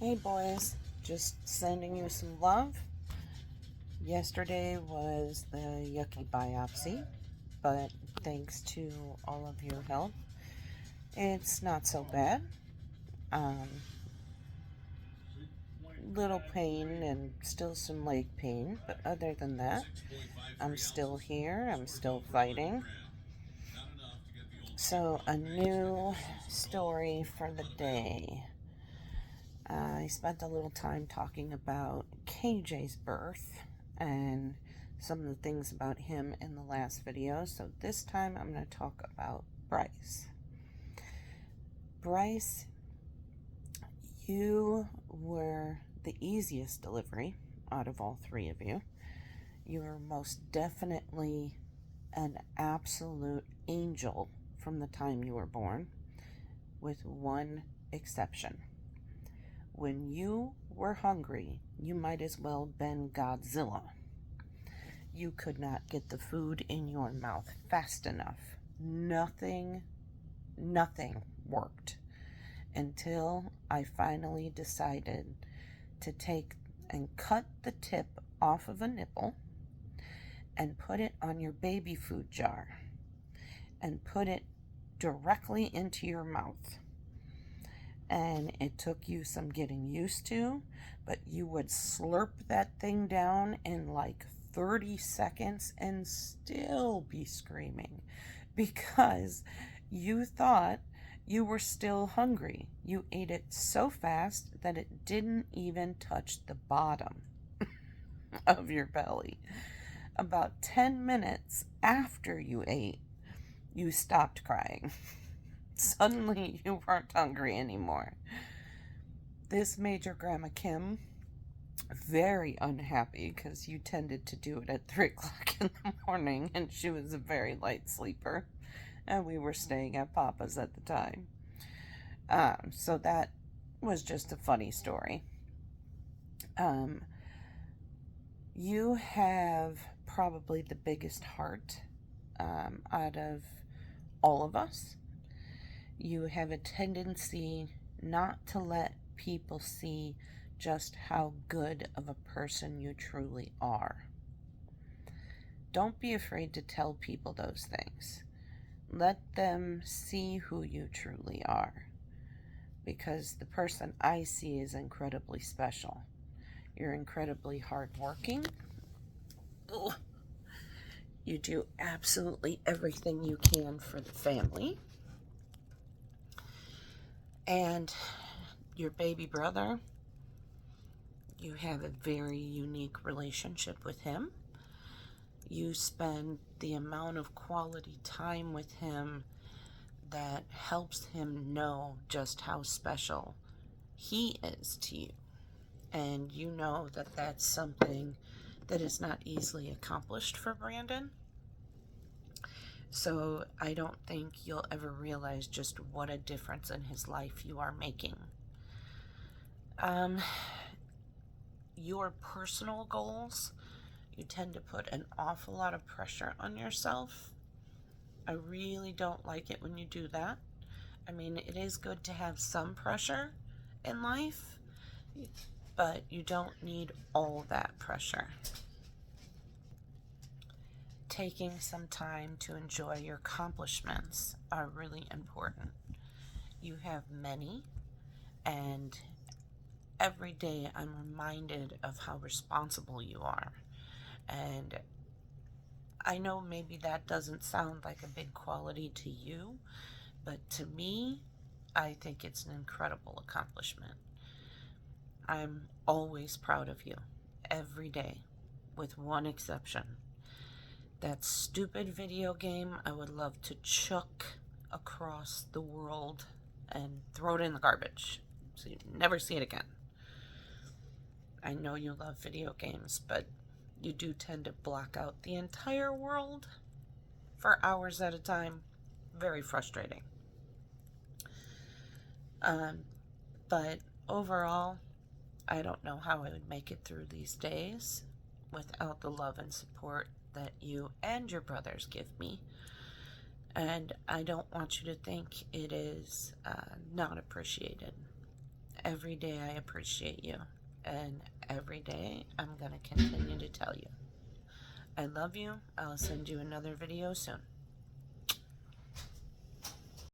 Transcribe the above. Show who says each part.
Speaker 1: Hey boys, just sending you some love. Yesterday was the yucky biopsy, but thanks to all of your help, it's not so bad. Um, little pain and still some leg pain, but other than that, I'm still here, I'm still fighting. So, a new story for the day. I spent a little time talking about KJ's birth and some of the things about him in the last video. So this time I'm going to talk about Bryce. Bryce, you were the easiest delivery out of all three of you. You were most definitely an absolute angel from the time you were born, with one exception. When you were hungry, you might as well been Godzilla. You could not get the food in your mouth fast enough. Nothing worked until I finally decided to take and cut the tip off of a nipple and put it on your baby food jar and put it directly into your mouth. And it took you some getting used to, but you would slurp that thing down in like 30 seconds and still be screaming because you thought you were still hungry. You ate it so fast that it didn't even touch the bottom of your belly. About 10 minutes after you ate, you stopped crying. Suddenly you weren't hungry anymore. This made your Grandma Kim very unhappy because you tended to do it at 3 o'clock in the morning and she was a very light sleeper and we were staying at Papa's at the time. So that was just a funny story. You have probably the biggest heart out of all of us. You have a tendency not to let people see just how good of a person you truly are. Don't be afraid to tell people those things. Let them see who you truly are. Because the person I see is incredibly special. You're incredibly hardworking. Ugh. You do absolutely everything you can for the family. And your baby brother, you have a very unique relationship with him. You spend the amount of quality time with him that helps him know just how special he is to you. And you know that that's something that is not easily accomplished for Brandon. So I don't think you'll ever realize just what a difference in his life you are making. Your personal goals, you tend to put an awful lot of pressure on yourself. I really don't like it when you do that. I mean, it is good to have some pressure in life, but you don't need all that pressure. Taking some time to enjoy your accomplishments are really important. You have many, and every day I'm reminded of how responsible you are. And I know maybe that doesn't sound like a big quality to you, but to me, I think it's an incredible accomplishment. I'm always proud of you, every day, with one exception. That stupid video game I would love to chuck across the world and throw it in the garbage so you never see it again. I know you love video games, but you do tend to block out the entire world for hours at a time. Very frustrating. But overall, I don't know how I would make it through these days without the love and support that you and your brothers give me. And I don't want you to think it is not appreciated. Every day I appreciate you. And every day I'm going to continue to tell you. I love you. I'll send you another video soon.